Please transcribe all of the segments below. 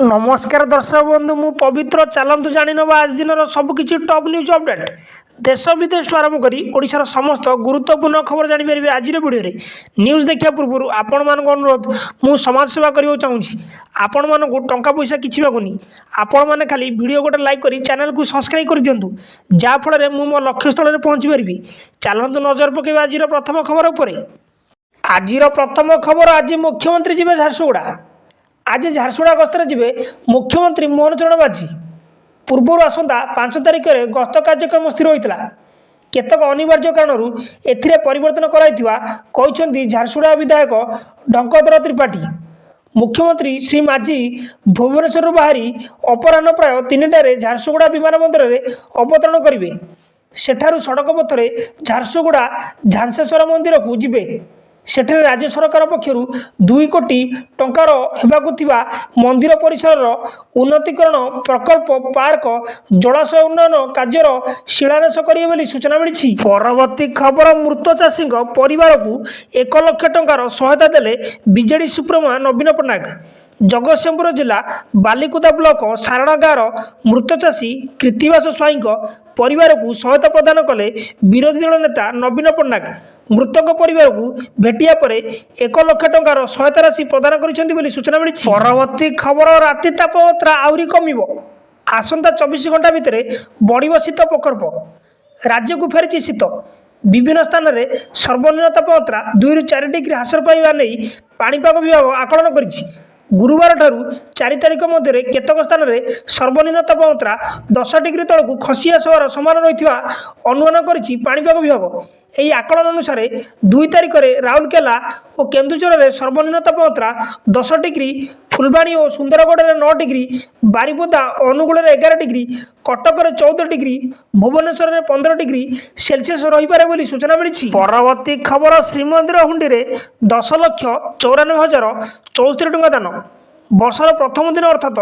नमस्कार दर्शक बंधु मु पवित्र चलतु जाणीनवा आज दिन सबकि टॉप न्यूज अपडेट देश विदेश आरंभ कर ओडिशार समस्त गुरुत्वपूर्ण खबर जापर आज वीडियो न्यूज देखा पूर्व आपण मान अनुरोध मु समाजसेवा करने चाहूँगी आपण मानक टंका पैसा किसी मागुनी आपण मैंने खाली वीडियो गोटे लाइक कर चैनल को सब्सक्राइब कर दिंतु जहाँफल मु मो लक्ष्य स्थल पहुँची पारि। चलतु नजर पकड़ आज प्रथम खबर उपर। आज प्रथम खबर आज मुख्यमंत्री जी झारसुगुड़ा आज झारसुगुड़ा गस्तर जी मुख्यमंत्री मोहन चरण माझी पूर्व आसंता 5 तारिख में गस्त कार्यक्रम स्थिर होता केतक अनिवार्य कारण एथिरे परिवर्तन कराई झारसुगुड़ा विधायक ढंकधर त्रिपाठी। मुख्यमंत्री श्री माझी भुवनेश्वर बाहरी अपराह प्राय 3टार झारसुगुड़ा विमानबंदर में अवतरण करेंगे। सेठारु सड़क पथरे झारसुगुड़ा झांसेश्वर मंदिर को जिबे। सेठे राज्य सरकार पक्षर 2 कोटी टंकार हेबाकुथिबा मंदिर परिसर उन्नतीकरण प्रकल्प पार्क जलाशय उन्नयन कार्यर शिलान्यास करेंगे बोली सूचना मिली। परवर्ती खबर मृत चाषी परिवार को 1 लाख टंकार सहायता देले बीजेडी सुप्रीमो नवीन पट्टनायक। जगतसिंहपुर जिला बालिकुदा ब्लॉक सारणा गाँव मृत चाषी कृतिवास स्वाई परिवार को सहायता प्रदान कले विरोधी दल नेता नवीन पट्टनायक। मृतक परिवार को भेटिया पर 1 लाख टंकार सहायता राशि प्रदान कर सूचना मिली। परवर्ती खबर राति तापमात्रा आहरी कमिब आसंता 24 घंटा भितर बढ़ शीत प्रकोप राज्य को फेरी शीत विभिन्न स्थान में सर्वनिम्न तापमात्रा 2 ରୁ 4 डिग्री ह्रास पाइबा नहीं पाणीपाग विभाग आकलन करिछि। गुरुवार ठारू 4 तारिख मध्य केतक स्थान में सर्वनिम्न तापमात्रा 10 डिग्री तल को खसी आसवार समान रही अनुमान करिछि पाणीपाग विभाग। यही आकलन अनुसार 2 तारिख में राउरकेला और केन्दुझर में सर्वनिम्न तापमात्रा 10 डिग्री, फुलबाणी और सुंदरगढ़ में 9 degree, Baripada Angul 11 degree, Cuttack 14 degree, Bhubaneswar में 15 डिग्री सेल्सियस रहीपे बोली सूचना मिली। परवर्ती खबर श्रीमंदिर हुंडी में 10,94,064 टंका दान। वर्षर प्रथम दिन अर्थात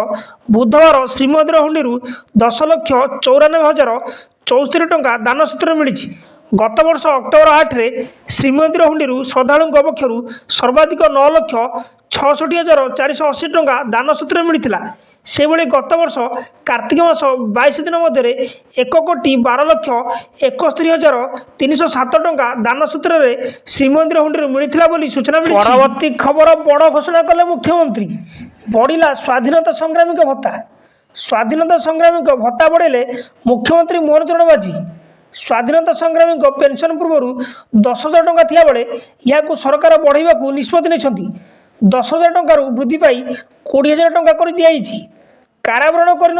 बुधवार श्रीमंदिर हुंडी 10,94,064 टंका दान सूत्र मिली। गत वर्ष अक्टोबर 8 रे श्रीमंदिर हुंडी श्रद्धालु पक्षर सर्वाधिक 9,66,480 टंका दान सूत्र मिलता। से भली गत वर्ष कार्तिक मास 22 दिन मध्य 1,12,71,307 टंका दान सूत्र में श्रीमंदिर हुंडी मिलता बोली सूचना मिली। परवर्ती खबर बड़ घोषणा कले मुख्यमंत्री बढ़ला स्वाधीनता संग्रामी भत्ता। स्वाधीनता संग्रामी भत्ता बढ़ेले मुख्यमंत्री मोहन चरण माझी। स्वाधीनता संग्रामी पेंशन पूर्व 10,000 टंका थिया बेले या सरकार बढ़ाइबा को निष्पत्ति नहीं। 10,000 टंकार वृद्धि पाई 20,000 टंका कर दिया। कारावरण कर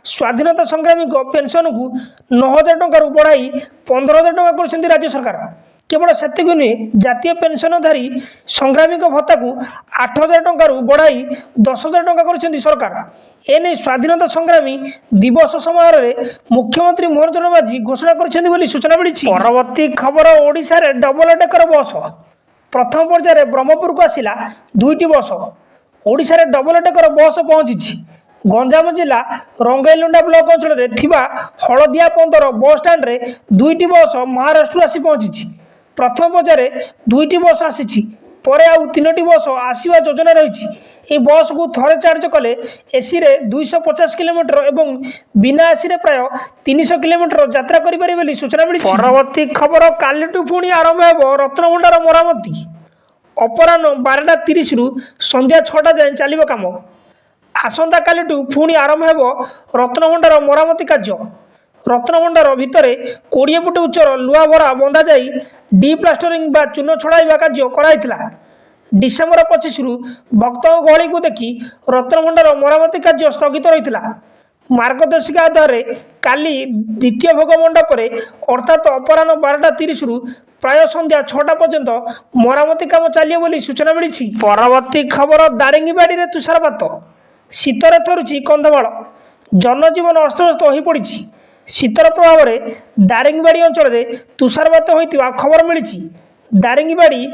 स्वाधीनता संग्रामी पेंशन को 9,000 टंकार बढ़ाई 15,000 टंका कर राज्य सरकार। केवल सेतिक नुहे जातीय पेंशनधारी संग्रामी भत्ता को 8,000 टंकार बढ़ाई 10,000 टंका कर सरकार। एने स्वाधीनता संग्रामी दिवस समय मुख्यमंत्री मोहन चरण माझी घोषणा कर सूचना मिली। परवर्ती खबर ओडिशा रे डबल डेकर बस प्रथम पर्यायर ब्रह्मपुर को आसिला 2टी बस। ओडिशा रे डबल डेकर बस पहुंची गंजाम जिला रंगैलुंडा ब्लॉक अंचल में हलदिया बंदर बस स्टाण्ड रे 2टी बस महाराष्ट्र आसी पहुंची। प्रथम पर्यायर 2टी बस आसी परे आउ 3टी बस आसवा योजना रही। ये बस को थरे चार्ज कले एसी रे 250 किलोमीटर एवं बिना एसी रे प्राय 300 किलोमीटर यात्रा करें सूचना मिली। परवर्ती खबर कालीठू पुणी आरंभ हो रत्नभंडार मरामती। अपराह 12:30 रु संध्या 6टा जाए चलो कम। आसंता कालीठू पुणी आरंभ हो रत्नभंडार मरामती कार्य। रत्नभंडार भितर 20 फुट उच्चर लुहा भरा बंधा जाई डी प्लास्टरिंग बा चून छड़ाइबा कार्य कराइथिला। डिसेम्बर 25 रु भक्तों गहली को देखी रत्नभंडार मरामती कार्य स्थगित रही। मार्गदर्शिका आधार काली द्वितीय भोग मंडप अर्थात अपराह 12:30 रु प्राय संध्या 6टा पर्यंत मरामती काम चलिए बोली सूचना मिली। परवर्ती खबर दारिंगीबाड़ी में तुषारपात शीतर थरुची कंधमाल जनजीवन अस्तव्यस्त हो पड़ी। शीतर प्रभाव में दारिंगीबाड़ी अंचल में तुषारपात होता खबर मिली। दारिंगीबाड़ी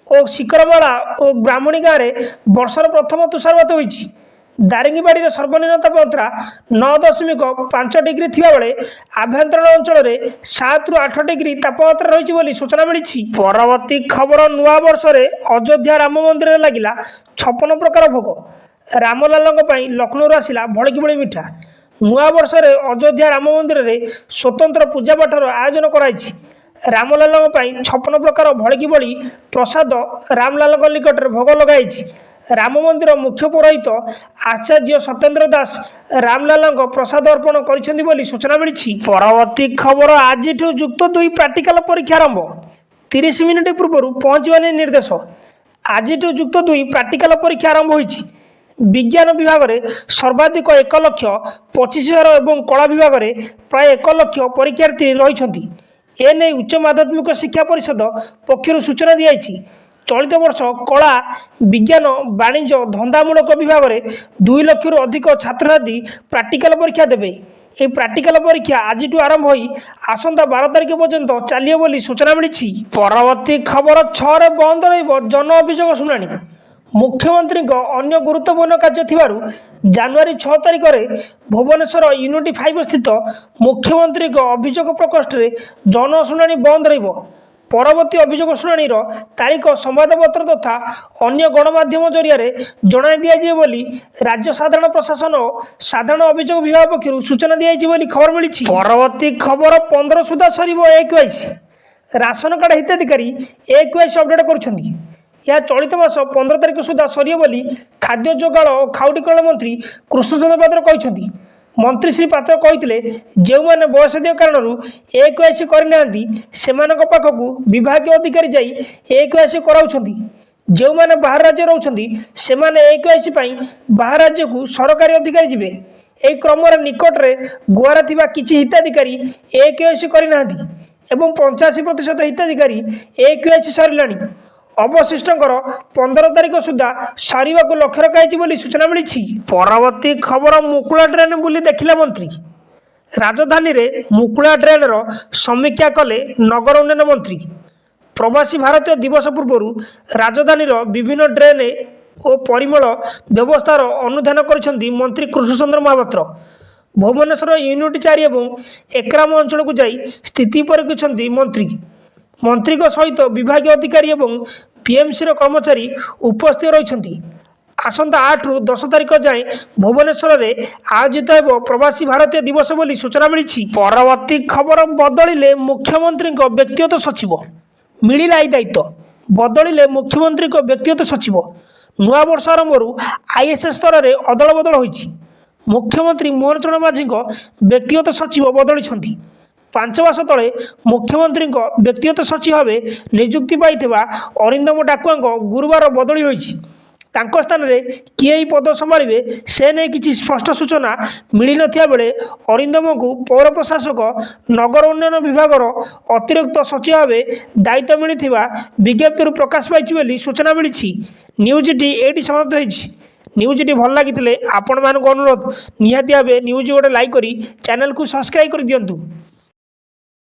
और शिखरबाड़ा और ब्राह्मणी गाँव में वर्षर प्रथम तुषारपात होती। दारिंगीबाड़ी सर्वनिम्न तापमात्रा 9.5 डिग्री थिबा बेले आभ्यंतरण अंचल में 7 ରୁ 8 डिग्री तापमात्रा रही सूचना मिली। परवर्ती खबर नुआ वर्ष अयोध्या राम मंदिर लगिला 56 प्रकार भोग। ରାମଲାଲଙ୍କ ପାଇଁ ଲକ୍ଷ୍ନୌରୁ ଆସିଲା ଭଳିକି ଭଳି ମିଠା। ନୂଆବର୍ଷରେ ଅଯୋଧ୍ୟା ରାମ ମନ୍ଦିରରେ ସ୍ୱତନ୍ତ୍ର ପୂଜାପାଠର ଆୟୋଜନ କରାଯାଇଛି। ରାମଲାଲଙ୍କ ପାଇଁ 56 ପ୍ରକାର ଭଳିକି ଭଳି ପ୍ରସାଦ ରାମଲାଲଙ୍କ ନିକଟରେ ଭୋଗ ଲଗାଯାଇଛି। ରାମ ମନ୍ଦିର ମୁଖ୍ୟ ପୌରୋହିତ ଆଚାର୍ଯ୍ୟ ସତ୍ୟେନ୍ଦ୍ର ଦାସ ରାମଲାଲଙ୍କ ପ୍ରସାଦ ଅର୍ପଣ କରିଛନ୍ତି ବୋଲି ସୂଚନା ମିଳିଛି। ପରବର୍ତ୍ତୀ ଖବର, ଆଜିଠୁ ଯୁକ୍ତ 2 ପ୍ରାକ୍ଟିକାଲ ପରୀକ୍ଷା ଆରମ୍ଭ। 30 ମିନିଟ୍ ପୂର୍ବରୁ ପହଞ୍ଚିବା ନେଇ ନିର୍ଦ୍ଦେଶ। ଆଜିଠୁ ଯୁକ୍ତ 2 ପ୍ରାକ୍ଟିକାଲ ପରୀକ୍ଷା ଆରମ୍ଭ ହୋଇଛି। ବିଜ୍ଞାନ ବିଭାଗରେ ସର୍ବାଧିକ 1,25,000 ଏବଂ କଳା ବିଭାଗରେ ପ୍ରାୟ 1 ଲକ୍ଷ ପରୀକ୍ଷାର୍ଥୀ ରହିଛନ୍ତି। ଏନେଇ ଉଚ୍ଚ ମାଧ୍ୟମିକ ଶିକ୍ଷା ପରିଷଦ ପକ୍ଷରୁ ସୂଚନା ଦିଆଯାଇଛି। ଚଳିତ ବର୍ଷ କଳା, ବିଜ୍ଞାନ, ବାଣିଜ୍ୟ, ଧନ୍ଦାମୂଳକ ବିଭାଗରେ 2 ଲକ୍ଷରୁ ଅଧିକ ଛାତ୍ରଛାତ୍ରୀ ପ୍ରାକ୍ଟିକାଲ ପରୀକ୍ଷା ଦେବେ। ଏହି ପ୍ରାକ୍ଟିକାଲ ପରୀକ୍ଷା ଆଜିଠୁ ଆରମ୍ଭ ହୋଇ ଆସନ୍ତା 12 ତାରିଖ ପର୍ଯ୍ୟନ୍ତ ଚାଲିବ ବୋଲି ସୂଚନା ମିଳିଛି। ପରବର୍ତ୍ତୀ ଖବର, 6ରେ ବନ୍ଦ ରହିବ ଜନ ଅଭିଯୋଗ ଶୁଣାଣି। ମୁଖ୍ୟମନ୍ତ୍ରୀଙ୍କ ଅନ୍ୟ ଗୁରୁତ୍ୱପୂର୍ଣ୍ଣ କାର୍ଯ୍ୟ ଥିବାରୁ ଜାନୁଆରୀ 6 ତାରିଖରେ ଭୁବନେଶ୍ୱର ୟୁନିଟ୍ 5 ସ୍ଥିତ ମୁଖ୍ୟମନ୍ତ୍ରୀଙ୍କ ଅଭିଯୋଗ ପ୍ରକୋଷ୍ଠରେ ଜନଶୁଣାଣି ବନ୍ଦ ରହିବ। ପରବର୍ତ୍ତୀ ଅଭିଯୋଗ ଶୁଣାଣିର ତାରିଖ ସମ୍ବାଦପତ୍ର ତଥା ଅନ୍ୟ ଗଣମାଧ୍ୟମ ଜରିଆରେ ଜଣାଇ ଦିଆଯିବ ବୋଲି ରାଜ୍ୟ ସାଧାରଣ ପ୍ରଶାସନ ଓ ସାଧାରଣ ଅଭିଯୋଗ ବିଭାଗ ପକ୍ଷରୁ ସୂଚନା ଦିଆଯାଇଛି ବୋଲି ଖବର ମିଳିଛି। ପରବର୍ତ୍ତୀ ଖବର, 15 ସୁଦ୍ଧା ସରିବ A-KYC। ରାସନ କାର୍ଡ ହିତାଧିକାରୀ A-KYC ଅପଡେଟ୍ କରୁଛନ୍ତି। ଏହା ଚଳିତ ମାସ 15 ତାରିଖ ସୁଦ୍ଧା ସରିବ ବୋଲି ଖାଦ୍ୟ ଯୋଗାଣ ଓ ଖାଉଟି କଲ୍ୟାଣ ମନ୍ତ୍ରୀ କୃଷ୍ଣଚନ୍ଦ୍ର ପାତ୍ର କହିଛନ୍ତି। ମନ୍ତ୍ରୀ ଶ୍ରୀ ପାତ୍ର କହିଥିଲେ, ଯେଉଁମାନେ ବୟସାଧିକ କାରଣରୁ A-KYC କରିନାହାନ୍ତି ସେମାନଙ୍କ ପାଖକୁ ବିଭାଗୀୟ ଅଧିକାରୀ ଯାଇ A-KYC କରାଉଛନ୍ତି। ଯେଉଁମାନେ ବାହାର ରାଜ୍ୟରେ ରହୁଛନ୍ତି ସେମାନେ A-KYC ପାଇଁ ବାହାର ରାଜ୍ୟକୁ ସରକାରୀ ଅଧିକାରୀ ଯିବେ। ଏହି କ୍ରମରେ ନିକଟରେ ଗୋଆରେ ଥିବା କିଛି ହିତାଧିକାରୀ A-KYC କରିନାହାନ୍ତି ଏବଂ 85% ହିତାଧିକାରୀ A-KYC ସରିଲାଣି। ଅବଶିଷ୍ଟଙ୍କର 15 ତାରିଖ ସୁଦ୍ଧା ସାରିବାକୁ ଲକ୍ଷ୍ୟ ରଖାଯାଇଛି ବୋଲି ସୂଚନା ମିଳିଛି। ପରବର୍ତ୍ତୀ ଖବର, ମୁକୁଳା ଡ୍ରେନ୍ ବୁଲି ଦେଖିଲେ ମନ୍ତ୍ରୀ। ରାଜଧାନୀରେ ମୁକୁଳା ଡ୍ରେନ୍ର ସମୀକ୍ଷା କଲେ ନଗର ଉନ୍ନୟନ ମନ୍ତ୍ରୀ। ପ୍ରବାସୀ ଭାରତୀୟ ଦିବସ ପୂର୍ବରୁ ରାଜଧାନୀର ବିଭିନ୍ନ ଡ୍ରେନ୍ ଓ ପରିମଳ ବ୍ୟବସ୍ଥାର ଅନୁଧ୍ୟାନ କରିଛନ୍ତି ମନ୍ତ୍ରୀ କୃଷ୍ଣଚନ୍ଦ୍ର ମହାପାତ୍ର। ଭୁବନେଶ୍ୱର ୟୁନିଟ୍ 4 ଏବଂ ଏକ୍ରାମ ଅଞ୍ଚଳକୁ ଯାଇ ସ୍ଥିତି ପରଖିଛନ୍ତି ମନ୍ତ୍ରୀ। ମନ୍ତ୍ରୀଙ୍କ ସହିତ ବିଭାଗୀୟ ଅଧିକାରୀ ଏବଂ BMCର କର୍ମଚାରୀ ଉପସ୍ଥିତ ରହିଛନ୍ତି। ଆସନ୍ତା 8ରୁ 10 ତାରିଖ ଯାଏଁ ଭୁବନେଶ୍ୱରରେ ଆୟୋଜିତ ହେବ ପ୍ରବାସୀ ଭାରତୀୟ ଦିବସ ବୋଲି ସୂଚନା ମିଳିଛି। ପରବର୍ତ୍ତୀ ଖବର, ବଦଳିଲେ ମୁଖ୍ୟମନ୍ତ୍ରୀଙ୍କ ବ୍ୟକ୍ତିଗତ ସଚିବ। ମିଳିଲା ଏହି ଦାୟିତ୍ୱ, ବଦଳିଲେ ମୁଖ୍ୟମନ୍ତ୍ରୀଙ୍କ ବ୍ୟକ୍ତିଗତ ସଚିବ। ନୂଆବର୍ଷ ଆରମ୍ଭରୁ ISS ସ୍ତରରେ ଅଦଳ ବଦଳ ହୋଇଛି। ମୁଖ୍ୟମନ୍ତ୍ରୀ ମୋହନ ଚରଣ ମାଝୀଙ୍କ ବ୍ୟକ୍ତିଗତ ସଚିବ ବଦଳିଛନ୍ତି। 5 ମାସ ତଳେ ମୁଖ୍ୟମନ୍ତ୍ରୀଙ୍କ ବ୍ୟକ୍ତିଗତ ସଚିବ ଭାବେ ନିଯୁକ୍ତି ପାଇଥିବା ଅରିନ୍ଦମ ଡାକୁଆଙ୍କ ଗୁରୁବାର ବଦଳି ହୋଇଛି। ତାଙ୍କ ସ୍ଥାନରେ କିଏ ଏହି ପଦ ସମ୍ଭାଳିବେ ସେ ନେଇ କିଛି ସ୍ପଷ୍ଟ ସୂଚନା ମିଳିନଥିବା ବେଳେ ଅରିନ୍ଦମଙ୍କୁ ପୌର ପ୍ରଶାସକ ନଗର ଉନ୍ନୟନ ବିଭାଗର ଅତିରିକ୍ତ ସଚିବ ଭାବେ ଦାୟିତ୍ୱ ମିଳିଥିବା ବିଜ୍ଞପ୍ତିରୁ ପ୍ରକାଶ ପାଇଛି ବୋଲି ସୂଚନା ମିଳିଛି। ନ୍ୟୁଜ୍ଟି ଏଇଠି ସମାପ୍ତ ହୋଇଛି। ନ୍ୟୁଜ୍ଟି ଭଲ ଲାଗିଥିଲେ ଆପଣମାନଙ୍କୁ ଅନୁରୋଧ, ନିହାତି ଭାବେ ନ୍ୟୁଜ୍ ଗୋଟେ ଲାଇକ୍ କରି ଚ୍ୟାନେଲକୁ ସବସ୍କ୍ରାଇବ୍ କରିଦିଅନ୍ତୁ।